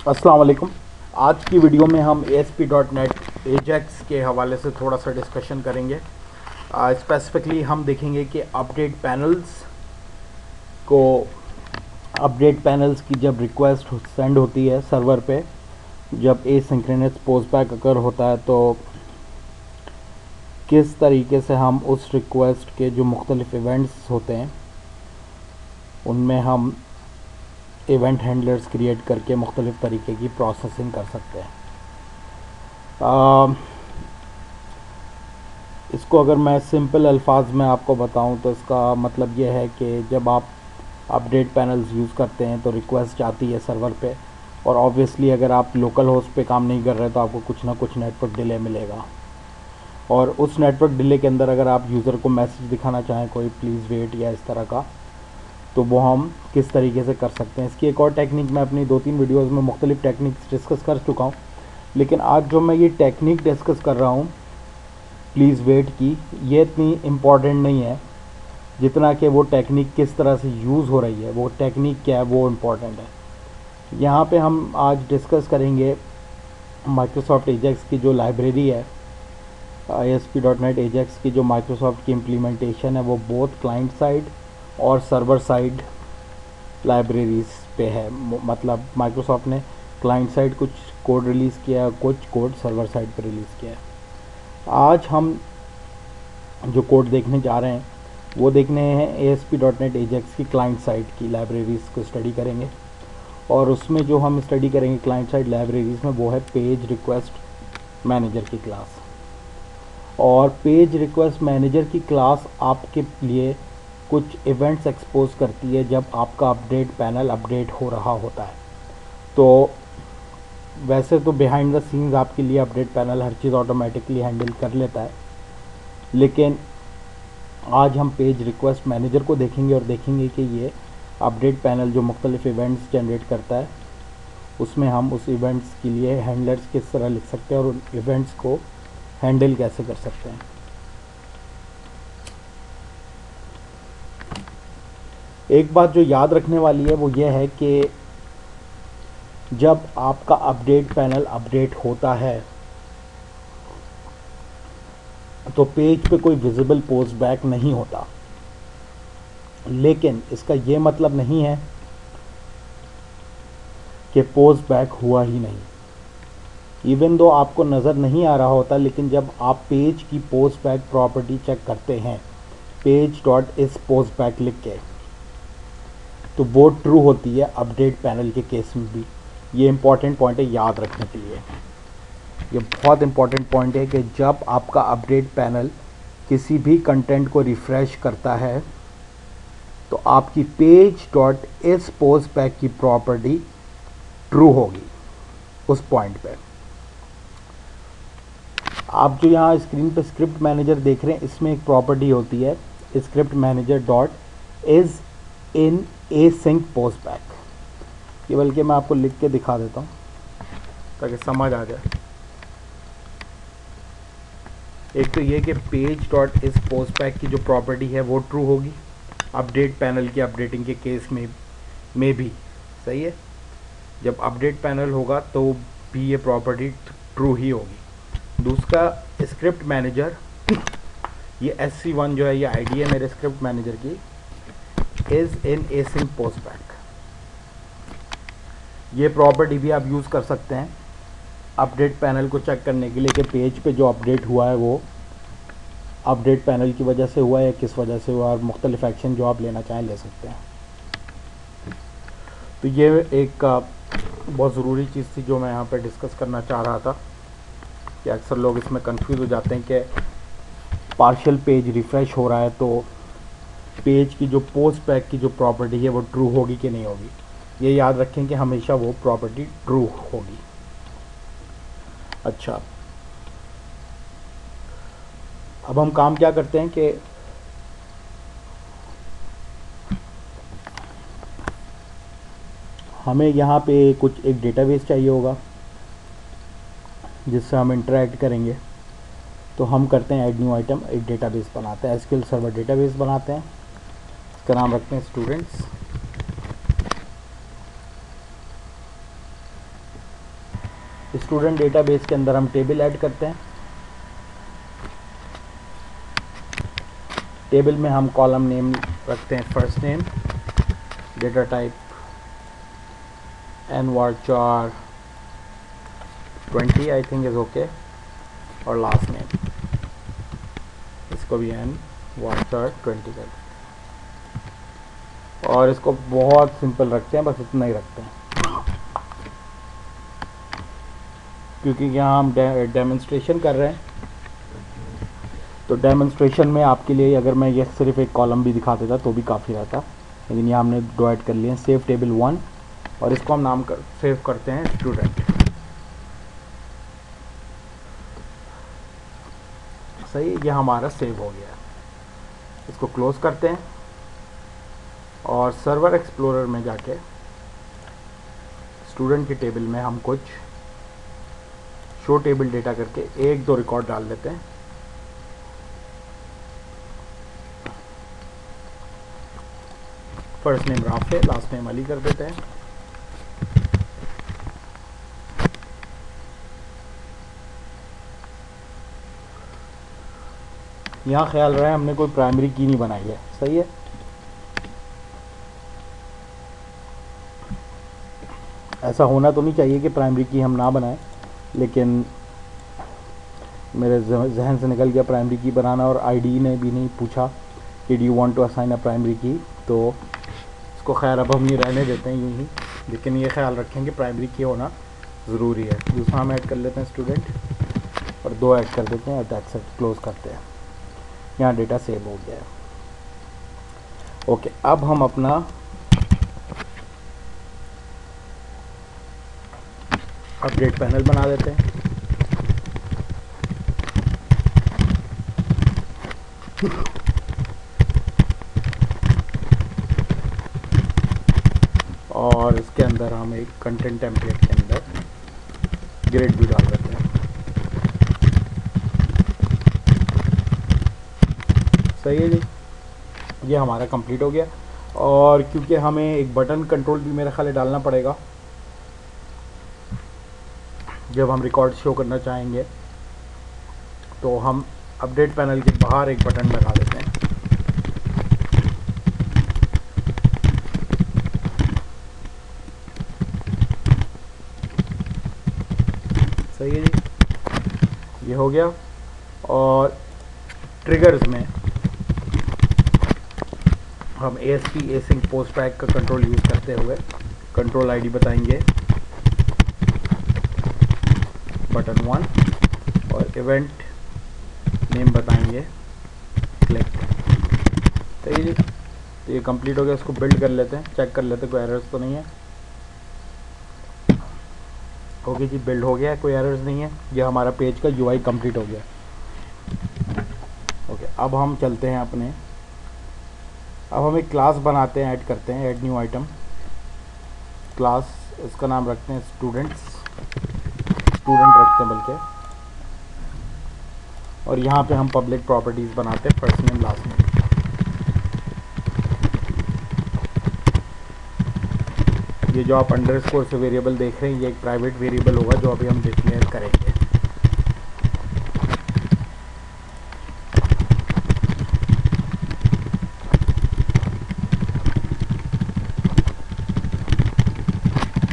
अस्सलाम वालेकुम। आज की वीडियो में हम ASP.NET एजेक्स के हवाले से थोड़ा सा डिस्कशन करेंगे। स्पेसिफिकली हम देखेंगे कि अपडेट पैनल्स की जब रिक्वेस्ट सेंड होती है सर्वर पे, जब एसिंक्रोनस पोस्टबैक अकर होता है, तो किस तरीके से हम उस रिक्वेस्ट के जो मुख्तलिफ इवेंट्स होते हैं उनमें हम इवेंट हैंडलर्स क्रिएट करके मुख्तलिफ तरीके की प्रोसेसिंग कर सकते हैं। इसको अगर मैं सिंपल अल्फाज में आपको बताऊं तो इसका मतलब ये है कि जब आप अपडेट पैनल्स यूज़ करते हैं तो रिक्वेस्ट जाती है सर्वर पे, और ऑब्वियसली अगर आप लोकल होस्ट पे काम नहीं कर रहे तो आपको कुछ ना कुछ नेटवर्क डिले मिलेगा, और उस नेटवर्क डिले के अंदर अगर आप यूज़र को मैसेज दिखाना चाहें कोई प्लीज़ वेट या इस तरह का, तो वो हम किस तरीके से कर सकते हैं। इसकी एक और टेक्निक मैं अपनी 2-3 वीडियोस में मुख्तलिफ टेक्निक्स डिस्कस कर चुका हूँ, लेकिन आज जो मैं ये टेक्निक डिस्कस कर रहा हूँ प्लीज़ वेट की, ये इतनी इम्पॉर्टेंट नहीं है जितना कि वो टेक्निक किस तरह से यूज़ हो रही है, वो टेक्निक क्या है वो इम्पॉर्टेंट है। यहाँ पे हम आज डिस्कस करेंगे माइक्रोसॉफ्ट एजेक्स की जो लाइब्रेरी है, ASP.NET एजेक्स की जो माइक्रोसॉफ्ट की इम्प्लीमेंटेशन है वो बोथ क्लाइंट साइड और सर्वर साइड लाइब्रेरीज पे है। मतलब माइक्रोसॉफ्ट ने क्लाइंट साइड कुछ कोड रिलीज़ किया है, कुछ कोड सर्वर साइड पर रिलीज़ किया है। आज हम जो कोड देखने जा रहे हैं वो देखने हैं ASP.NET एजेक्स की क्लाइंट साइड की लाइब्रेरीज़ को स्टडी करेंगे, और उसमें जो हम स्टडी करेंगे क्लाइंट साइड लाइब्रेरीज़ में वो है पेज रिक्वेस्ट मैनेजर की क्लास। और पेज रिक्वेस्ट मैनेजर की क्लास आपके लिए कुछ इवेंट्स एक्सपोज करती है जब आपका अपडेट पैनल अपडेट हो रहा होता है। तो वैसे तो बिहाइंड द सीन्स आपके लिए अपडेट पैनल हर चीज़ ऑटोमेटिकली हैंडल कर लेता है, लेकिन आज हम पेज रिक्वेस्ट मैनेजर को देखेंगे और देखेंगे कि ये अपडेट पैनल जो मुख्तलिफ इवेंट्स जनरेट करता है उसमें हम उस इवेंट्स के लिए हैंडलर्स किस तरह लिख सकते हैं और उन इवेंट्स को हैंडल कैसे कर सकते हैं। एक बात जो याद रखने वाली है वो ये है कि जब आपका अपडेट पैनल अपडेट होता है तो पेज पे कोई विजिबल पोस्ट बैक नहीं होता, लेकिन इसका ये मतलब नहीं है कि पोस्ट बैक हुआ ही नहीं। इवन दो आपको नज़र नहीं आ रहा होता, लेकिन जब आप पेज की पोस्ट बैक प्रॉपर्टी चेक करते हैं पेज डॉट इस पोस्ट बैक लिख के, तो वो ट्रू होती है अपडेट पैनल के केस में भी। ये इंपॉर्टेंट पॉइंट है याद रखने के लिए, ये बहुत इंपॉर्टेंट पॉइंट है कि जब आपका अपडेट पैनल किसी भी कंटेंट को रिफ़्रेश करता है तो आपकी पेज डॉट इस पोस्ट बैक की प्रॉपर्टी ट्रू होगी उस पॉइंट पे। आप जो यहाँ स्क्रीन पे स्क्रिप्ट मैनेजर देख रहे हैं, इसमें एक प्रॉपर्टी होती है script manager dot is in async post back. ये बल्कि मैं आपको लिख के दिखा देता हूँ ताकि समझ आ जाए। एक तो ये कि पेज डॉट इस पोस्ट बैक की जो प्रॉपर्टी है वो ट्रू होगी अपडेट पैनल की अपडेटिंग के केस में भी, सही है। जब अपडेट पैनल होगा तो भी ये प्रॉपर्टी ट्रू ही होगी। दूसरा स्क्रिप्ट मैनेजर, ये SC1 जो है ये आईडी है मेरे स्क्रिप्ट मैनेजर की, is in async post back. ये प्रॉपर्टी भी आप यूज़ कर सकते हैं अपडेट पैनल को चेक करने के लिए कि पेज पे जो अपडेट हुआ है वो अपडेट पैनल की वजह से हुआ है या किस वजह से हुआ, और मुख्तलिफ एक्शन जो आप लेना चाहें ले सकते हैं। तो ये एक बहुत ज़रूरी चीज़ थी जो मैं यहाँ पे डिस्कस करना चाह रहा था कि अक्सर लोग इसमें कंफ्यूज हो जाते हैं कि पार्शियल पेज रिफ़्रेश हो रहा है तो पेज की जो पोस्ट बैक की जो प्रॉपर्टी है वो ट्रू होगी कि नहीं होगी। ये याद रखें कि हमेशा वो प्रॉपर्टी ट्रू होगी। अच्छा, अब हम काम क्या करते हैं कि हमें यहाँ पे कुछ एक डेटाबेस चाहिए होगा जिससे हम इंटरेक्ट करेंगे, तो हम करते हैं ऐड न्यू आइटम, एक डेटाबेस बनाते हैं, SQL सर्वर डेटाबेस बनाते हैं। इसका नाम रखते हैं स्टूडेंट्स। स्टूडेंट डेटाबेस के अंदर हम टेबल ऐड करते हैं। टेबल में हम कॉलम नेम रखते हैं first name, data type N varchar 20 I think is okay, और लास्ट नेम इसको भी एन वार्चार 20 कर, और इसको बहुत सिंपल रखते हैं, बस इतना ही रखते हैं क्योंकि यहाँ हम डेमोन्स्ट्रेशन कर रहे हैं। तो डेमोन्स्ट्रेशन में आपके लिए अगर मैं ये सिर्फ एक कॉलम भी दिखा देता तो भी काफ़ी रहता, लेकिन यहाँ हमने दो ऐड कर लिए। सेव टेबल 1 और इसको हम नाम सेव करते हैं स्टूडेंट। सही, ये हमारा सेव हो गया। इसको क्लोज करते हैं और सर्वर एक्सप्लोरर में जाके स्टूडेंट के टेबल में हम कुछ शो टेबल डेटा करके एक दो रिकॉर्ड डाल देते हैं। फर्स्ट नेम राफ है, लास्ट नेम अली कर देते हैं। यहाँ ख्याल रहा है हमने कोई प्राइमरी की नहीं बनाई है। सही है, ऐसा होना तो नहीं चाहिए कि प्राइमरी की हम ना बनाएं, लेकिन मेरे जहन से निकल गया प्राइमरी की बनाना, और आईडी ने भी नहीं पूछा कि do you want to assign a primary key, तो इसको खैर अब हम ये रहने देते हैं यूँ ही, लेकिन ये ख्याल रखें कि प्राइमरी की होना ज़रूरी है। दूसरा हम ऐड कर लेते हैं स्टूडेंट, और दो ऐड कर देते हैं, दैट्स इट, क्लोज करते हैं। यहाँ डेटा सेव हो गया है। ओके, अब हम अपना अपडेट पैनल बना देते हैं। और इसके अंदर हम एक कंटेंट टेम्पलेट के अंदर ग्रेड भी डाल देते हैं। सही है जी, ये हमारा कंप्लीट हो गया। और क्योंकि हमें एक बटन कंट्रोल भी मेरे ख्याल डालना पड़ेगा जब हम रिकॉर्ड शो करना चाहेंगे, तो हम अपडेट पैनल के बाहर एक बटन लगा देते हैं। सही है जी, ये हो गया। और ट्रिगर्स में हम ASP एसिंक पोस्ट टैग का कंट्रोल यूज़ करते हुए कंट्रोल आईडी बताएंगे बटन 1, और इवेंट नेम बताएंगे क्लिक। सही जी, तो ये कंप्लीट हो गया। इसको बिल्ड कर लेते हैं, चेक कर लेते हैं कोई एरर्स तो नहीं है। ओके जी, बिल्ड हो गया, कोई एरर्स नहीं है। ये हमारा पेज का UI कंप्लीट हो गया। ओके, अब हम चलते हैं अपने, अब हम एक क्लास बनाते हैं, ऐड करते हैं, ऐड न्यू आइटम क्लास, इसका नाम रखते हैं स्टूडेंट रखते हैं बल्कि, और यहाँ पे हम पब्लिक प्रॉपर्टीज़ बनाते हैं, फर्स्ट नेम लास्ट नेम। ये जो आप अंडरस्कोर से वेरिएबल देख रहे हैं, ये एक प्राइवेट वेरिएबल होगा जो अभी हम डिक्लेयर करेंगे।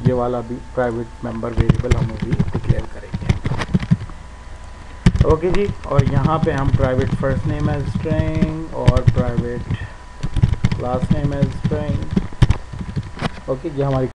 ये वाला भी प्राइवेट मेंबर वेरिएबल हम अभी डिक्लेयर करेंगे। ओके जी, और यहाँ पे हम private first name as string और private last name as string. Okay, ये हमारी